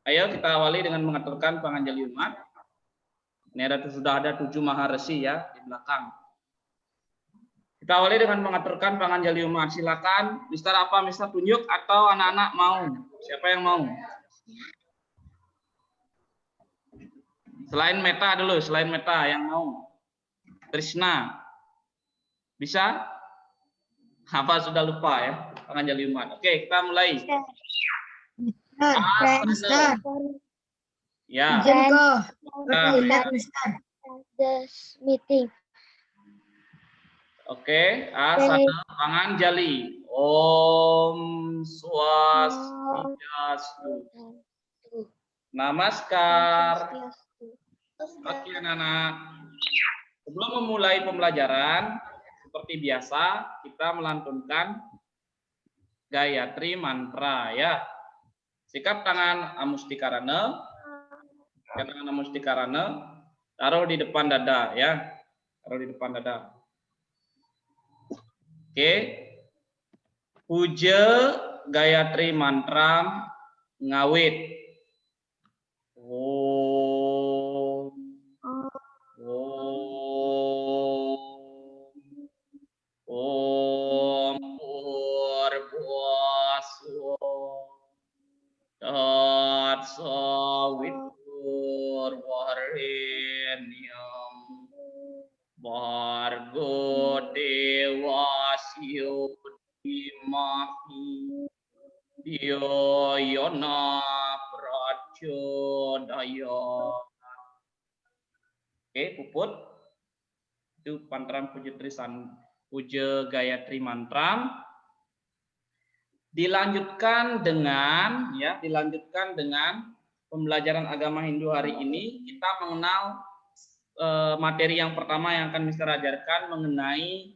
Ayo kita awali dengan mengaturkan panganjali umat. Ini sudah ada 7 maharesi ya di belakang. Kita awali dengan mengaturkan panganjali umat. Silakan, Mister apa? Mister tunjuk atau anak-anak mau? Siapa yang mau? Selain Meta dulu, selain Meta yang mau. Krishna. Bisa? Apa sudah lupa ya? Panganjali umat. Oke, kita mulai. Asana. Ya. Meeting. Oke, asana panganjali. Om Swastiastu. Namaskar. Oke anak-anak. Sebelum memulai pembelajaran, seperti biasa kita melantunkan Gayatri mantra ya. Sikap tangan Amustikarana. Tangan Amustikarana taruh di depan dada ya. Taruh di depan dada. Oke. Puja Gayatri mantra ngawit. Om. Om Purvaswa Tat Savitur Varenyam Bhargo Devasya Dhimahi Dhiyo Yona Prachodayana. Oke, Puput. Itu pantaran puja trisan, puja Gayatri mantra. Dilanjutkan dengan pembelajaran agama Hindu hari ini. Kita mengenal materi yang pertama yang akan Mister ajarkan mengenai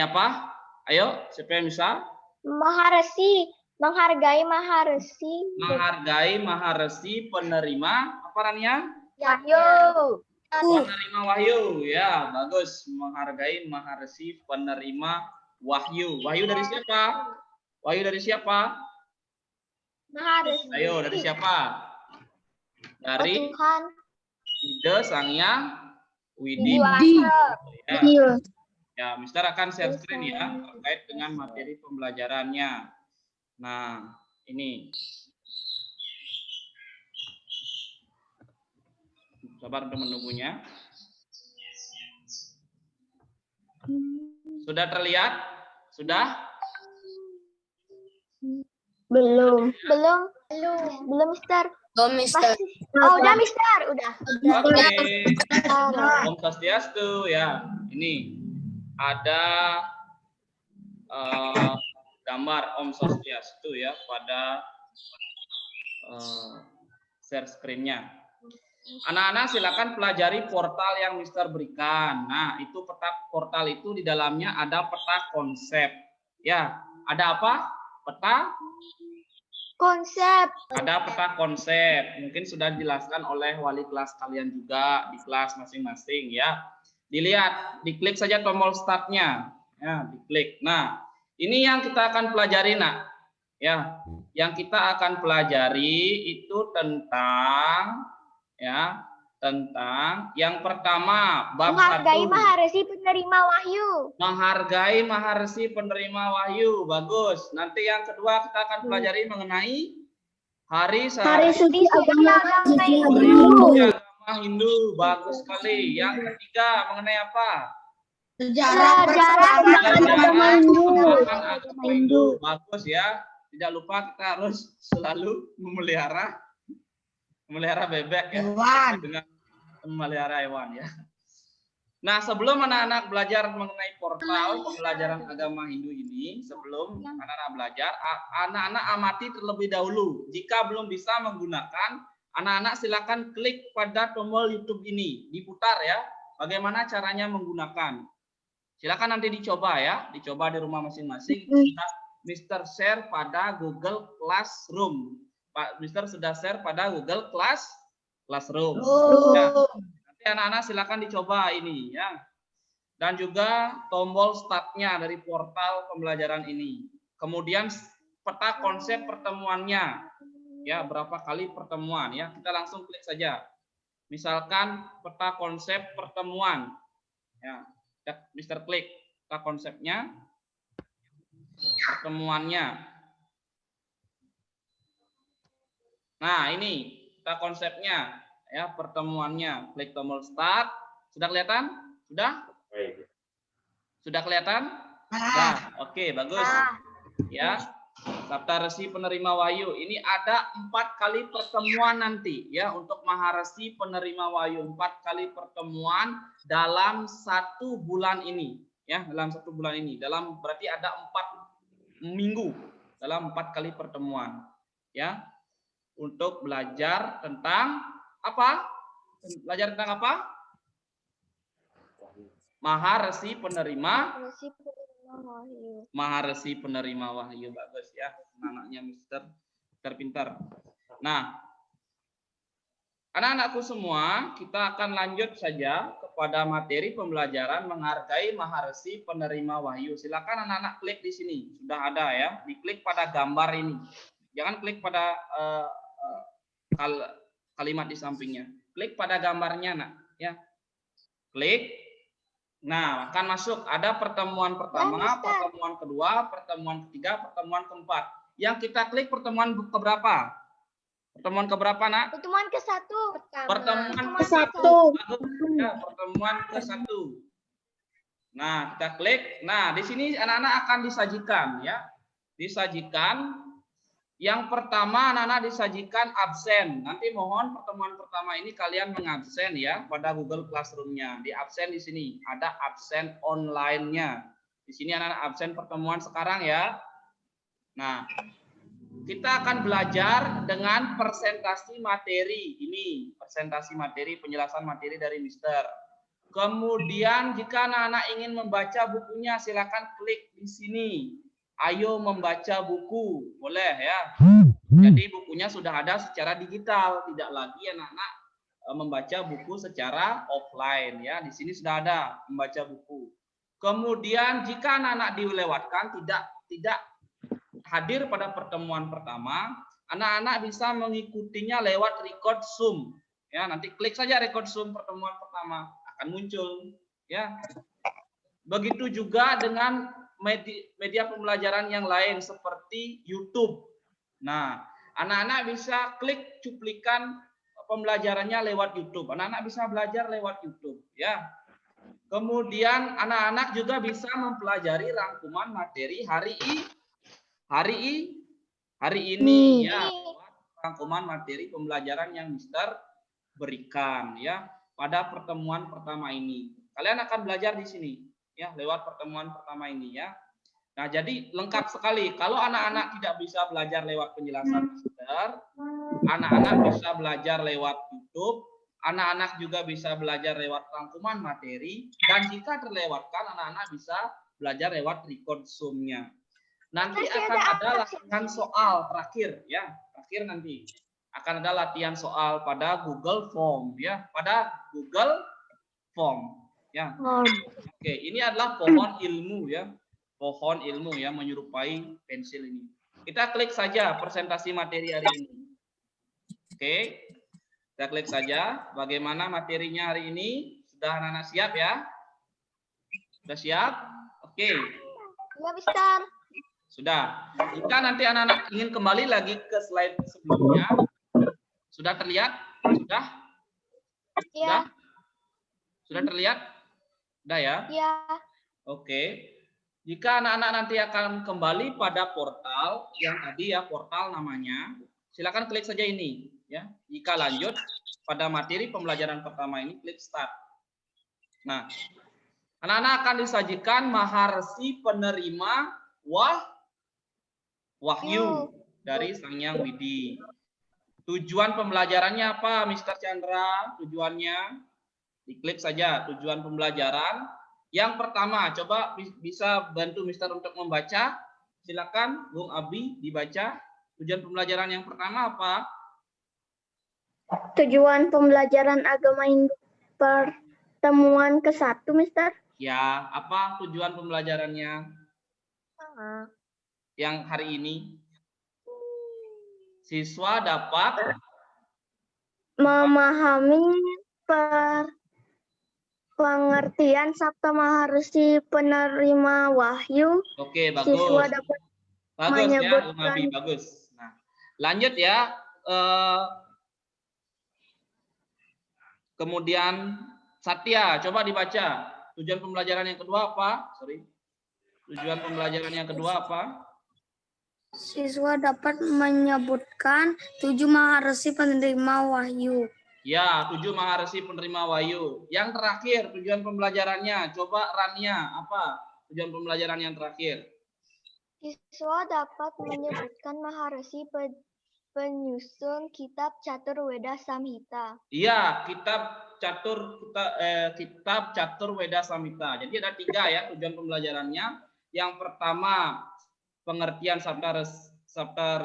apa? Ayo, siapa yang bisa? Maharesi, menghargai maharesi. Menghargai maharesi penerima apa Rania? Wahyu. Penerima wahyu, ya bagus. Menghargai maharesi penerima wahyu. Wahyu dari siapa? Wahyu dari siapa? Maharesi. Ayo, dari siapa? Dari Tuhan. Ide Sang Hyang Widi. Ya. Ya, Mister akan share screen ya terkait dengan materi pembelajarannya. Nah, ini. Sabar untuk menunggunya. Sudah terlihat? Sudah? Belum, Mister. Mister. Udah, Mister, udah. Oke. Om Swastiastu ya. Ini ada gambar Om Swastiastu ya pada share screen-nya. Anak-anak silakan pelajari portal yang Mister berikan. Nah, itu peta portal itu di dalamnya ada peta konsep. Ya, ada apa? Peta konsep. Ada peta konsep. Mungkin sudah dijelaskan oleh wali kelas kalian juga di kelas masing-masing ya. Dilihat, diklik saja tombol startnya. Ya, diklik. Nah, ini yang kita akan pelajari, Nak. Ya, yang kita akan pelajari itu tentang yang pertama bab 1. Menghargai maharesi penerima wahyu. Menghargai maharesi penerima wahyu. Bagus. Nanti yang kedua kita akan pelajari mengenai hari suci agama Hindu. Bagus sekali. Yang ketiga mengenai apa? Sejarah agama Hindu. Bagus ya. Tidak lupa kita harus selalu memelihara bebek ya. Dengan memelihara hewan ya. Nah, sebelum anak-anak belajar mengenai portal pembelajaran agama Hindu ini, sebelum anak-anak belajar, anak-anak amati terlebih dahulu. Jika belum bisa menggunakan, anak-anak silakan klik pada tombol YouTube ini, diputar ya. Bagaimana caranya menggunakan? Silakan nanti dicoba ya, dicoba di rumah masing-masing. Mister share pada Google Classroom. Pak Mister sudah share pada Google Classroom. Ya. Nanti anak-anak silakan dicoba ini ya. Dan juga tombol startnya dari portal pembelajaran ini. Kemudian peta konsep pertemuannya. Ya, berapa kali pertemuan ya. Kita langsung klik saja. Misalkan peta konsep pertemuan. Ya, Mister klik peta konsepnya, pertemuannya. Nah, ini peta konsepnya ya, pertemuannya. Klik tombol start. Sudah kelihatan? Sudah? Sudah kelihatan? Nah, oke, bagus. Ya, Sabta Resi penerima Wahyu. Ini ada 4 kali pertemuan nanti ya untuk Maharesi penerima Wahyu. 4 kali pertemuan dalam 1 bulan ini. Ya, dalam 1 bulan ini. Dalam berarti ada 4 minggu dalam 4 kali pertemuan. Ya, untuk belajar tentang apa? Belajar tentang apa? Maharesi penerima Wahyu. Maharesi penerima Wahyu. Bagus ya, anaknya Mister pintar. Nah, anak-anakku semua, kita akan lanjut saja kepada materi pembelajaran menghargai Maharesi penerima Wahyu. Silakan anak-anak klik di sini, sudah ada ya. Diklik pada gambar ini. Jangan klik pada kalimat di sampingnya. Klik pada gambarnya, nak. Ya, klik. Nah, akan masuk ada pertemuan pertama, pertemuan kedua, pertemuan ketiga, pertemuan keempat. Yang kita klik pertemuan keberapa? Pertemuan keberapa, nak? Pertemuan ke-1. Pertemuan ke-1. Ya, pertemuan ke-1. Nah, kita klik. Nah, di sini anak-anak akan disajikan ya. Disajikan. Yang pertama anak-anak disajikan absen. Nanti mohon pertemuan pertama ini kalian mengabsen ya pada Google Classroom-nya. Di absen di sini ada absen online-nya. Di sini anak-anak absen pertemuan sekarang ya. Nah, kita akan belajar dengan presentasi materi ini, presentasi materi, penjelasan materi dari Mister. Kemudian jika anak-anak ingin membaca bukunya silakan klik di sini. Ayo membaca buku, boleh ya. Jadi bukunya sudah ada secara digital, tidak lagi anak-anak membaca buku secara offline ya. Di sini sudah ada membaca buku. Kemudian jika anak-anak dilewatkan tidak hadir pada pertemuan pertama, anak-anak bisa mengikutinya lewat record Zoom. Ya, nanti klik saja record Zoom pertemuan pertama akan muncul ya. Begitu juga dengan media pembelajaran yang lain seperti YouTube. Nah, anak-anak bisa klik cuplikan pembelajarannya lewat YouTube. Anak-anak bisa belajar lewat YouTube, ya. Kemudian anak-anak juga bisa mempelajari rangkuman materi hari ini, ya. Rangkuman materi pembelajaran yang Mister berikan, ya, pada pertemuan pertama ini. Kalian akan belajar di sini. Ya, lewat pertemuan pertama ini ya. Nah, jadi lengkap sekali. Kalau anak-anak tidak bisa belajar lewat penjelasan Mister, anak-anak bisa belajar lewat YouTube, anak-anak juga bisa belajar lewat rangkuman materi, dan jika terlewatkan, anak-anak bisa belajar lewat record Zoom-nya. Nanti akan ada latihan soal terakhir ya. Terakhir nanti akan ada latihan soal pada Google Form ya, pada Google Form. Ya. Oke, ini adalah pohon ilmu ya. Pohon ilmu ya menyerupai pensil ini. Kita klik saja presentasi materi hari ini. Oke. Kita klik saja bagaimana materinya hari ini. Sudah anak-anak siap ya? Sudah siap? Oke. Ya, Mister. Sudah. Jika nanti anak-anak ingin kembali lagi ke slide sebelumnya, sudah terlihat? Sudah? Ya. Sudah terlihat? Sudah ya? Ya. Oke. Jika anak-anak nanti akan kembali pada portal yang tadi ya, portal namanya, silakan klik saja ini ya. Jika lanjut pada materi pembelajaran pertama ini, klik start. Nah, anak-anak akan disajikan Maharesi penerima Wahyu dari Sang Hyang Widi. Tujuan pembelajarannya apa, Mister Chandra? Tujuannya diklik saja tujuan pembelajaran. Yang pertama, coba bisa bantu Mister untuk membaca. Silakan Bung Abi dibaca. Tujuan pembelajaran yang pertama apa? Tujuan pembelajaran agama Hindu pertemuan ke-1, Mister. Ya, apa tujuan pembelajarannya? Yang hari ini. Siswa dapat memahami pengertian Sabta Maharsi penerima wahyu. Oke, bagus. Siswa dapat bagus menyebutkan. ya, Umabi, bagus. Nah, lanjut ya. Kemudian Satya, coba dibaca. Tujuan pembelajaran yang kedua apa? Tujuan pembelajaran yang kedua apa? Siswa dapat menyebutkan 7 maharsi penerima wahyu. Ya, 7 maharsi penerima wahyu. Yang terakhir, tujuan pembelajarannya. Coba Rania, apa tujuan pembelajaran yang terakhir? Siswa dapat menyebutkan maharsi penyusun kitab Catur Weda Samhita. Iya, kitab Catur Weda Samhita. Jadi ada 3 ya tujuan pembelajarannya. Yang pertama, pengertian sabda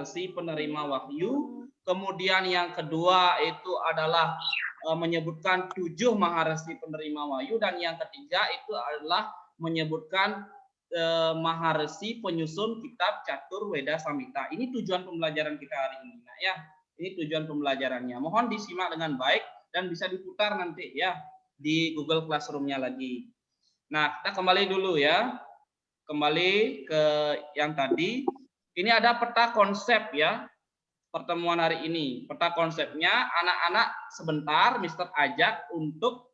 resi penerima wahyu. Kemudian yang kedua itu adalah menyebutkan 7 maharsi penerima wahyu, dan yang ketiga itu adalah menyebutkan maharsi penyusun kitab Catur Weda Samhita. Ini tujuan pembelajaran kita hari ini. Nah, ya, ini tujuan pembelajarannya. Mohon disimak dengan baik dan bisa diputar nanti ya di Google Classroom-nya lagi. Nah, kita kembali dulu ya. Kembali ke yang tadi. Ini ada peta konsep ya. Pertemuan hari ini. Peta konsepnya anak-anak sebentar Mister ajak untuk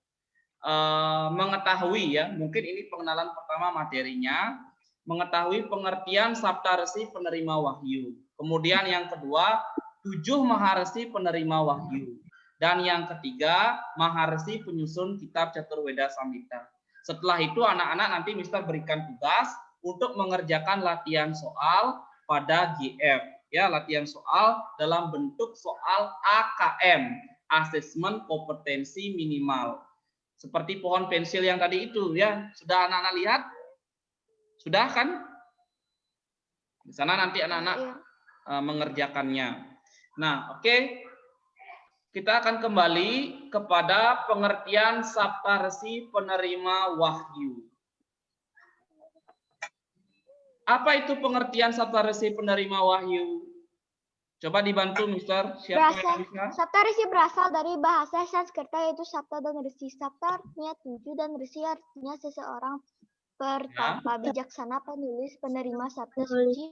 mengetahui ya, mungkin ini pengenalan pertama materinya, mengetahui pengertian sabda resi penerima wahyu. Kemudian yang kedua, 7 maharsi penerima wahyu. Dan yang ketiga, maharsi penyusun kitab Catur Weda Samhita. Setelah itu anak-anak nanti Mister berikan tugas untuk mengerjakan latihan soal pada GF. Ya, latihan soal dalam bentuk soal AKM, asesmen kompetensi minimal. Seperti pohon pensil yang tadi itu ya. Sudah anak-anak lihat? Sudah kan? Di sana nanti anak-anak mengerjakannya. Nah, oke. Kita akan kembali kepada pengertian sabda resi penerima wahyu. Apa itu pengertian sabda resi penerima wahyu? Coba dibantu, Mister. Siapa yang bisa? Sabda resi berasal dari bahasa Sanskerta, yaitu sabda dan resi. Sabda artinya 7 dan resi artinya seseorang pertapa, bijaksana, penulis, penerima sabda suci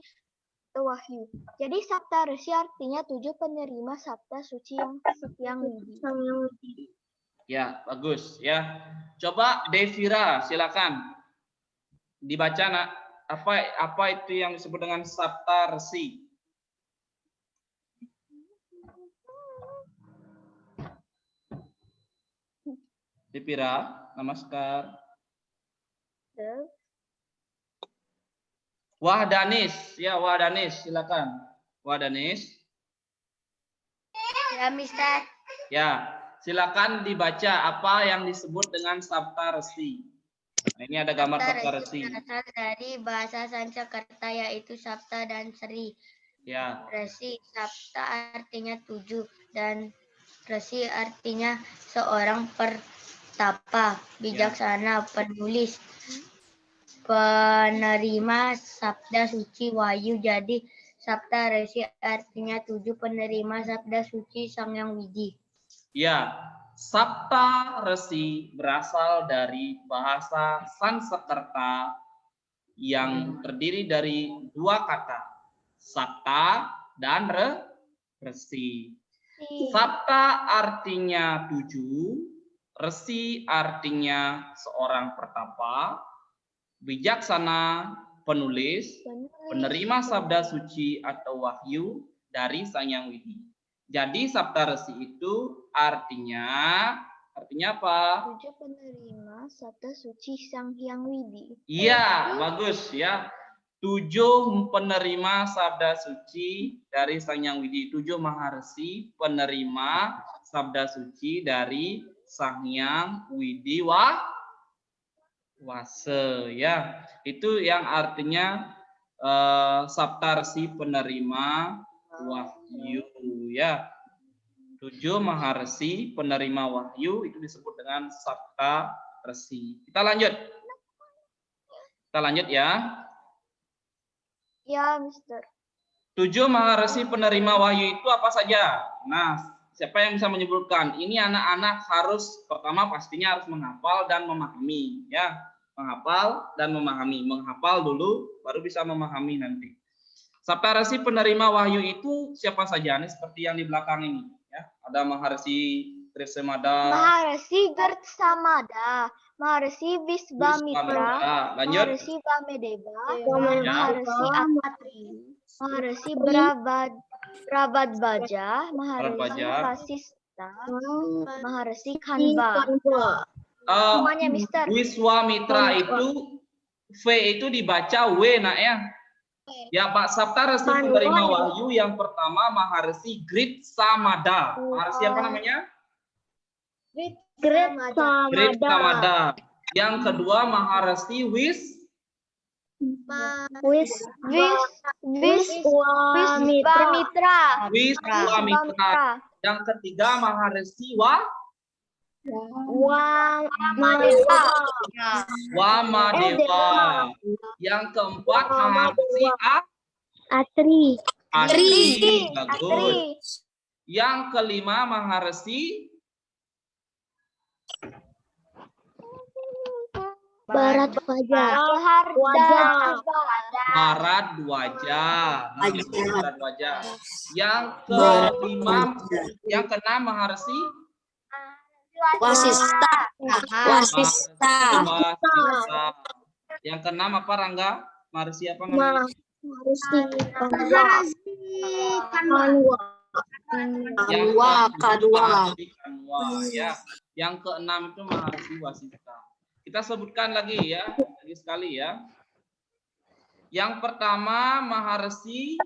atau wahyu. Jadi sabda resi artinya 7 penerima sabda suci yang widi. Ya, bagus ya. Coba Devira, silakan. Dibaca nak. Apa itu yang disebut dengan sabda resi? Devira, namaskar. Wahdanis, ya Wahdanis, silakan. Wahdanis. Ya, Mister. Ya, silakan dibaca apa yang disebut dengan sabda resi. Nah, ini ada gambar sabda resi. Berasal dari bahasa Sanskerta yaitu sabda dan seri. Ya. Resi sabda artinya 7 dan resi artinya seorang pertapa, bijaksana, penulis, penerima sabda suci wahyu. Jadi sabda resi artinya 7 penerima sabda suci Sang Yang Widi. Ya, sabda resi berasal dari bahasa Sanskerta yang terdiri dari 2 kata, sabda dan resi. Sabda artinya 7, resi artinya seorang pertapa, bijaksana, penulis, penerima sabda suci atau wahyu dari Sang Yang Widi. Jadi sabda resi itu artinya apa? 7 penerima sabda suci Sang Hyang Widi. Iya, bagus ya. 7 penerima sabda suci dari Sang Yang Widi. 7 maharsi penerima sabda suci dari Sang Hyang Widi Wase ya. Itu yang artinya sabda resi penerima wahyu ya. 7 maharsi penerima wahyu itu disebut dengan sabda resi. Kita lanjut. Kita lanjut ya. Ya, Mister. 7 maharesi penerima wahyu itu apa saja? Nah, siapa yang bisa menyebutkan? Ini anak-anak harus pertama pastinya harus menghafal dan memahami, ya. Menghafal dan memahami. Menghafal dulu baru bisa memahami nanti. Saptaresi penerima wahyu itu siapa saja? Ini seperti yang di belakang ini, ya. Ada Maharesi Trisemada, Maharesi Gertsamada, Maharesi Viswamitra, lanjut. Maharesi Vamedeva, Ya. Maharesi Atri, Maharesi Brabadbaja, Maharesi Vasista, Maharesi Kanva. Semuanya, Mister. Wiswamitra itu V itu dibaca W, nak ya. Ya, Pak, Saptaresi penerima wahyu yang pertama Maharesi Gritssamada. Maharesi apa namanya? Gritssamada. Yang kedua Maharesi Viswamitra. Yang ketiga Maharesi Wamadeva. Yang keempat Maharesi Atri. Bagus. Yang kelima Maharesi Baradwaja. Yang kelima, yang keenam Maharesi Wasista. Yang keenam apa, Rangga? Maharesi apa namanya? Kanwa, ya. Yang keenam itu Maharesi Wasista. Kita sebutkan lagi ya, lagi sekali ya. Yang pertama Maharesi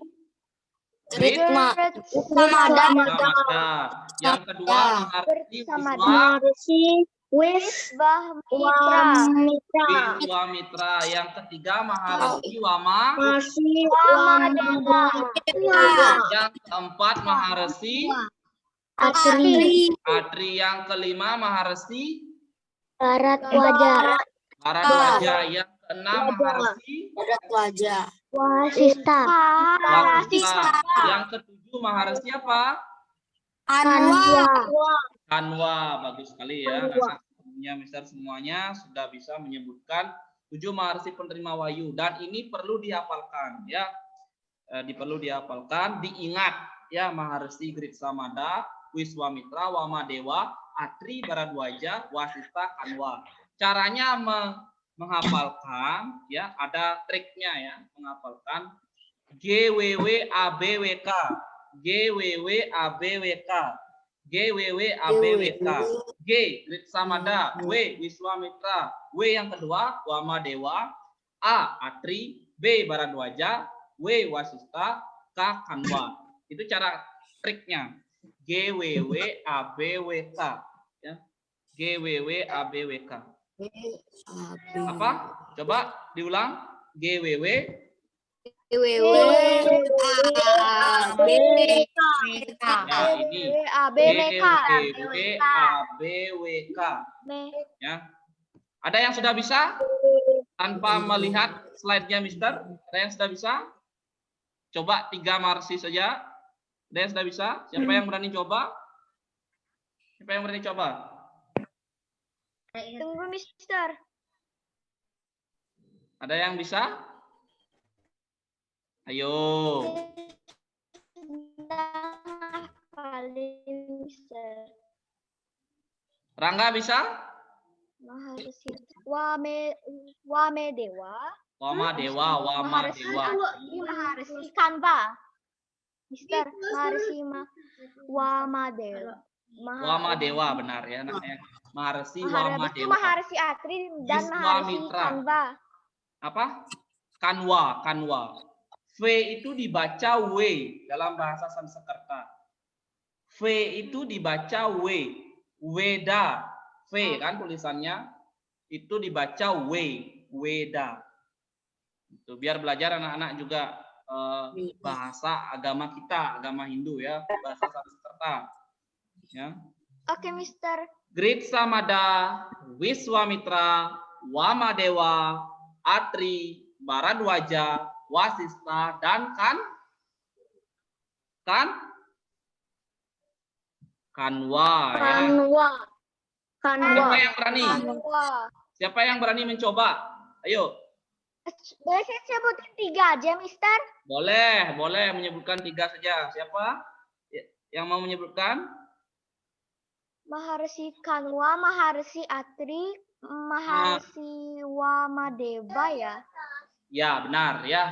Gritssamada. Yang kedua Maharesi Viswamitra. Yang ketiga Maharesi Yang keempat Maharesi Atri. Yang kelima Maharesi Baradwaja. Yang keenam Maharesi Wasista. Yang ketujuh Maharesi apa? Kanwa. Bagus sekali ya. Nah, Mister semuanya sudah bisa menyebutkan 7 Maharesi penerima wahyu, dan ini perlu dihafalkan ya. Perlu dihafalkan, diingat ya. Maharesi Gritssamada, Wiswamitra, Wamadewa, Atri, Baradwaja, Wasista, Kanwa. Caranya menghafalkan ya, ada triknya ya, menghafalkan GWWABWK. G Gritssamada, W Wiswamitra, W yang kedua Wamadewa, A Atri, B Baradwaja, W Wasista, K Kanwa. Itu cara triknya. GWWABWK ya. GWWABWK. Apa? Coba diulang. GWWABWK. Ya, ini GWWABWK. Ya. Ada yang sudah bisa? Tanpa melihat slide-nya, Mister? Ada yang sudah bisa? Coba 3 Maharesi saja. Ada yang sudah bisa? Siapa yang berani coba? Tunggu, Mister. Ada yang bisa? Ayo. Rangga bisa? Maharesi Wamadewa. Maharesi Kanva. Mister, Maharesi Wamadewa, benar ya namanya. Maharesi Wamadewa. Maharesi Atri dan Maharesi Kanva. Apa? Kanwa. V itu dibaca W dalam bahasa Sanskerta. V itu dibaca W. Weda. V kan tulisannya itu dibaca W. Weda. Itu biar belajar anak-anak juga bahasa agama kita, agama Hindu ya, bahasa Sanskerta. Ya. Oke, Mister. Gritssamada, Wiswamitra, Wamadewa, Atri, Baradwaja, Wasista, dan Kanwa ya. Siapa yang berani? Siapa yang berani mencoba? Ayo. Boleh saya sebutin 3 aja, Mister? Boleh menyebutkan 3 saja. Siapa yang mau menyebutkan? Maharsi Kanwa, Maharsi Atri, Maharsi Wamadeva ya. Ya, benar ya.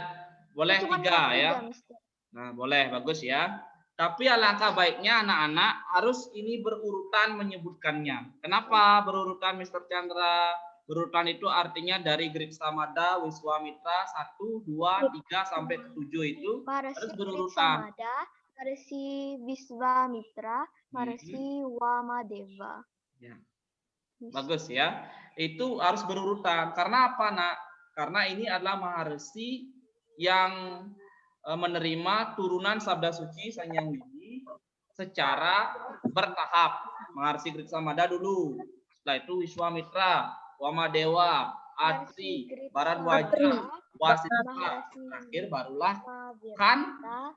Boleh Cuma 3 ya. Mister. Nah, boleh, bagus ya. Tapi alangkah baiknya anak-anak harus ini berurutan menyebutkannya. Kenapa berurutan, Mr. Chandra? Berurutan itu artinya dari Grid Samada, Wiswamitra 1, 2, 3 sampai ke 7 itu harus berurutan. Samada, Maharsi Wiswamitra, Maharsi Wamadeva. Ya. Bagus ya. Itu harus berurutan. Karena apa, Nak? Karena ini adalah maharsi yang menerima turunan sabda suci Sang Hyang Widi secara bertahap. Maharsi Grid Samada dulu. Setelah itu Wiswamitra, Wamadewa, Atri, Bharadwaja, Wasita. Terakhir barulah Kanwa.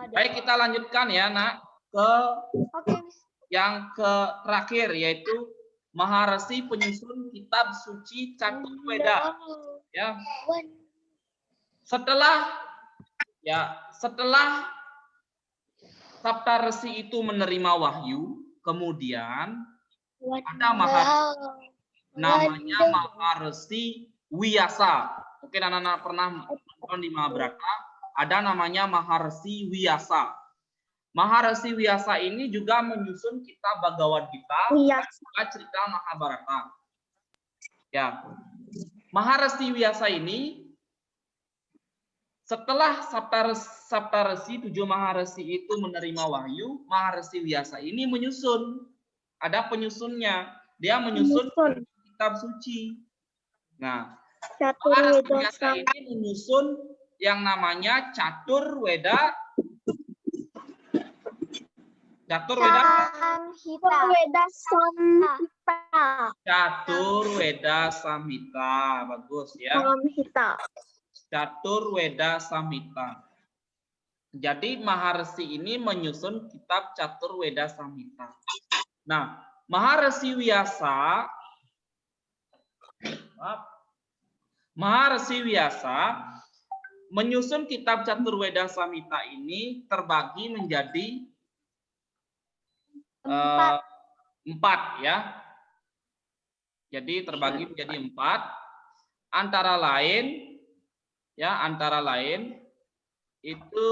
Baik, kita lanjutkan ya, Nak, ke yang terakhir, yaitu maharsi penyusun kitab suci Caturveda. Ya. Setelah Saptarsi itu menerima wahyu, kemudian ada maharsi namanya Maharsi Wiyasa. Mungkin anak-anak pernah nonton di Mahabharata, ada namanya Maharsi Wiyasa. Maharsi Wiyasa ini juga menyusun kitab Bhagavad Gita, juga cerita Mahabharata. Ya. Maharsi Wiyasa ini setelah Saptarsi 7 Maharsi itu menerima wahyu, Maharsi Wiyasa ini menyusun. Ada penyusunnya. Dia menyusun kitab suci. Nah, Maharsi Wiyasa ini menyusun yang namanya Caturveda Samhita. Bagus ya. Caturveda Samhita. Jadi Maharsi ini menyusun kitab Caturveda Samhita. Nah, Maharsi Wiyasa menyusun kitab Caturveda Samhita ini terbagi menjadi 4 ya. Jadi terbagi menjadi 4. Antara lain itu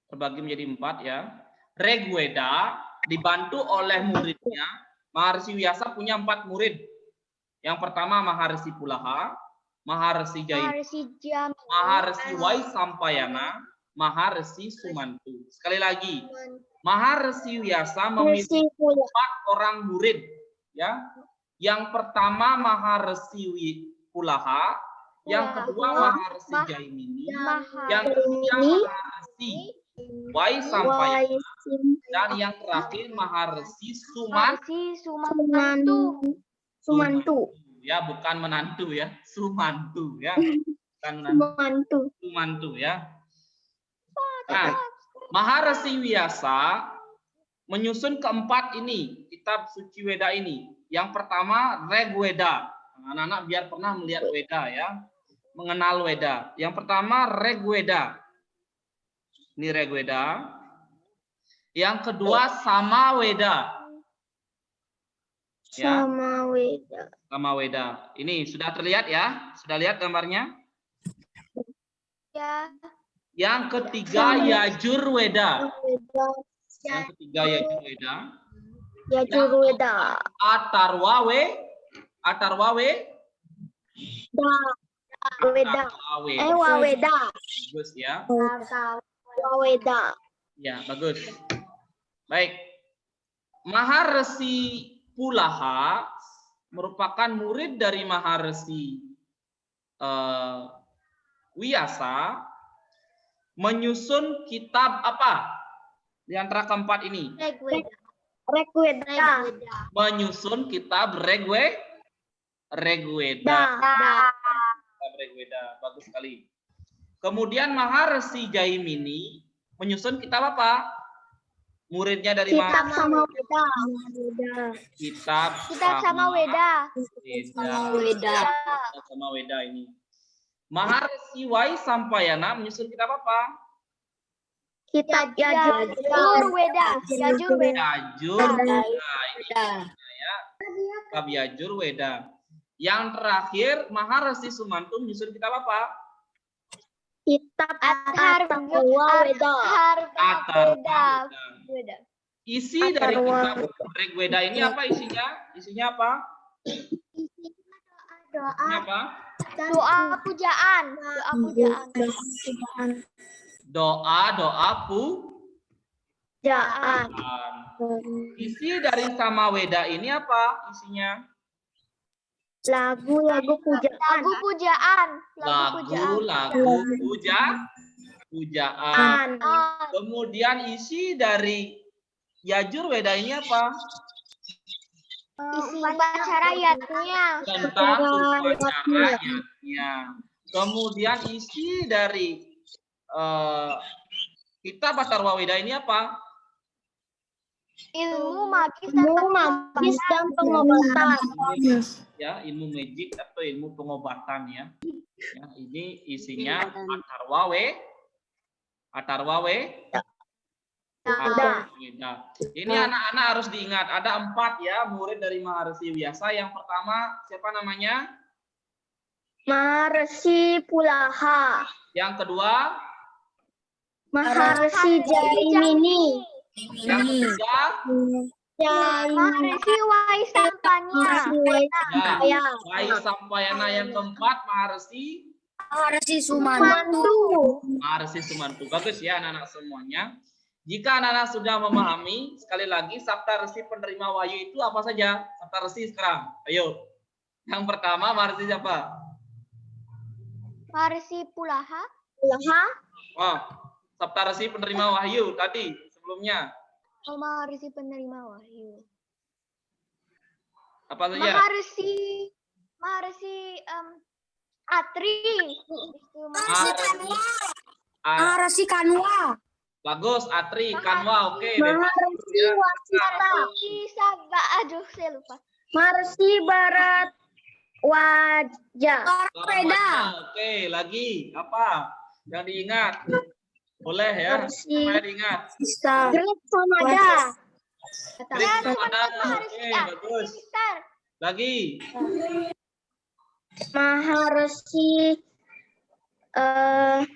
terbagi menjadi 4 ya. Rigveda dibantu oleh muridnya. Maharsi Wiyasa punya 4 murid. Yang pertama Maharsi Pulaha, Maharsi Jaina, Maharsi Vaisampayana, Maharsi Sumantu. Sekali lagi, Maharsi Wiyasa memiliki 4 orang murid ya. Yang pertama Maharsi Pulaha, yang kedua Maharsi Jaimini, yang ketiga Maharsi Vaisampayana, dan yang terakhir Maharsi Sumantu. Ya, bukan menantu ya, Sumantu ya. Bukan menantu. Sumantu ya. Nah, Maharsi Wiyasa menyusun keempat ini, kitab suci Weda ini. Yang pertama Rigveda. Anak-anak biar pernah melihat Weda ya, mengenal Weda. Yang pertama Rigveda. Ini Rigveda. Yang kedua Samaveda. Ya. Samaveda. Ini sudah terlihat ya? Sudah lihat gambarnya? Ya. Yang ketiga Yajurveda. Yang ketiga Yajurveda. Waweda. Bagus ya. Waweda. Ya, bagus. Baik. Maharsi Pulaha merupakan murid dari Maharsi Wiyasa, menyusun kitab apa? Di antara keempat ini. Rigveda. Menyusun kitab Rigveda. Kitab Rigveda. Bagus sekali. Kemudian Maharesi Jaimini menyusun kitab apa? Muridnya dari Kitab mana? sama Weda. Kitab sama Weda. Kitab sama Weda ini. Maharesi Wai Sampayana menyusun kitab apa? Kitab Yajur Weda. Yajur Weda. Yajur Weda. Ini ya. Kitab Yajur Weda. Yang terakhir Maharesi Sumanto menyusun kitab apa? Kitab Atharwa Weda. Weda. Isi dari kitab Rig Weda ini apa isinya? Isinya apa? Isinya apa? Doa pujaan. Doa Pujaan. Isi dari Samaweda ini apa isinya? Lagu pujaan. Pujaan. Kemudian isi dari Yajur Weda ini apa? Isi upacara yatnya. Tentang upacara yatnya. Kemudian isi dari kitab Atharwa Weda ini apa? Ilmu magis dan pengobatan. Ya, ilmu magic atau ilmu pengobatan ya. Ya, ini isinya Atharwa Weda. Ini anak-anak harus diingat, ada 4 ya murid dari Maharesi Vyasa. Yang pertama siapa namanya? Maharesi Pulaha. Yang kedua? Maharesi Jaimini. Yang ketiga? Maharesi Wai Sampayana. Ya, Wai Sampayana. Yang keempat Maharesi Sumanto. Maharesi Sumanto. Bagus ya anak-anak semuanya. Jika anak-anak sudah memahami, sekali lagi Sabta Resi penerima wahyu itu apa saja? Sabta Resi sekarang. Ayo. Yang pertama Maharesi siapa? Maharesi Pulaha. Oh, Sabta Resi penerima wahyu tadi sebelumnya. Oh, Maharesi penerima wahyu. Apa saja? Maharesi Atri. Maharesi Kanwa. Bagus, Atri, Kanwa, oke. Maharesi Wasita. Aduh, saya lupa. Maharesi Barat Wajah. Oke, lagi apa yang diingat? Boleh ya, supaya diingat. Grit Samada. Oke, bagus. Lagi. Maharesi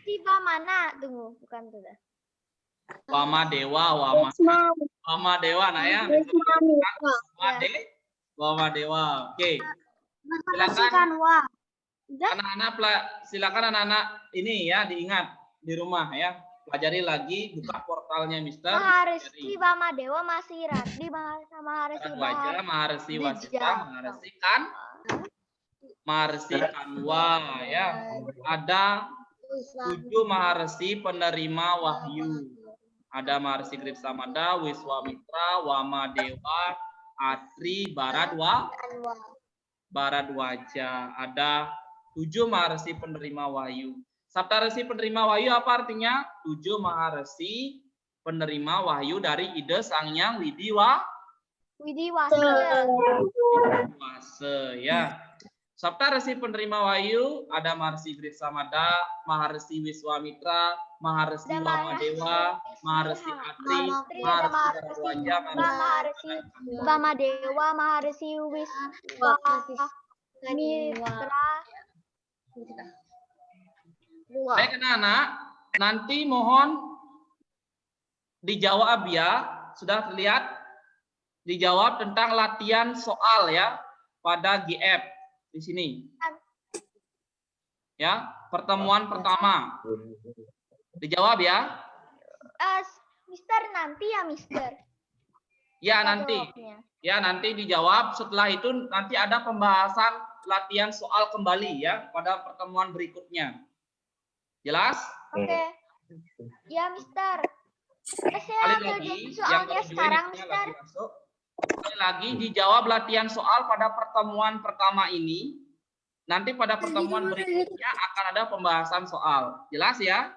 Tiba mana? Tunggu, bukan tuh dah. Wama Dewa, nah ya. Wama Dewa. Oke. Silakan anak-anak ini ya diingat di rumah ya. Pelajari lagi, buka portalnya Mister. Maharesi Wama Dewa masih Radhi Maharesi Wajah, Maharesi Wasita, Maharesi Kanwa ya. Ada 7 Maharesi penerima wahyu. Ada Maharesi Grit Samada, Wiswamitra, Wama Dewa, Atri, Barat Wajah. Ada 7 Maharesi penerima wahyu. Sabta Resi penerima wahyu apa artinya? 7 Maharesi penerima wahyu dari ide Sang Hyang Widiwasa ya. Sabta Resi penerima wahyu ada Maharesi Grit Samada, Maharesi Wiswamitra, Maharesi Wama Dewa, Maharesi Atri, Maharesi Barat Wajah, Maharesi Wama Dewa, Maharesi Wiswamitra. Baik anak-anak, nanti mohon dijawab ya. Sudah terlihat? Dijawab tentang latihan soal ya pada GF di sini. Ya, pertemuan pertama. Dijawab ya. Mister nanti ya, Mister. Ya, nanti. Ya, nanti dijawab. Setelah itu nanti ada pembahasan latihan soal kembali ya pada pertemuan berikutnya. Jelas? Oke. Ya, Mister. Sekali lagi, yang sekarang, Mister. Sekali lagi dijawab latihan soal pada pertemuan pertama ini. Nanti pada pertemuan berikutnya akan ada pembahasan soal. Jelas ya?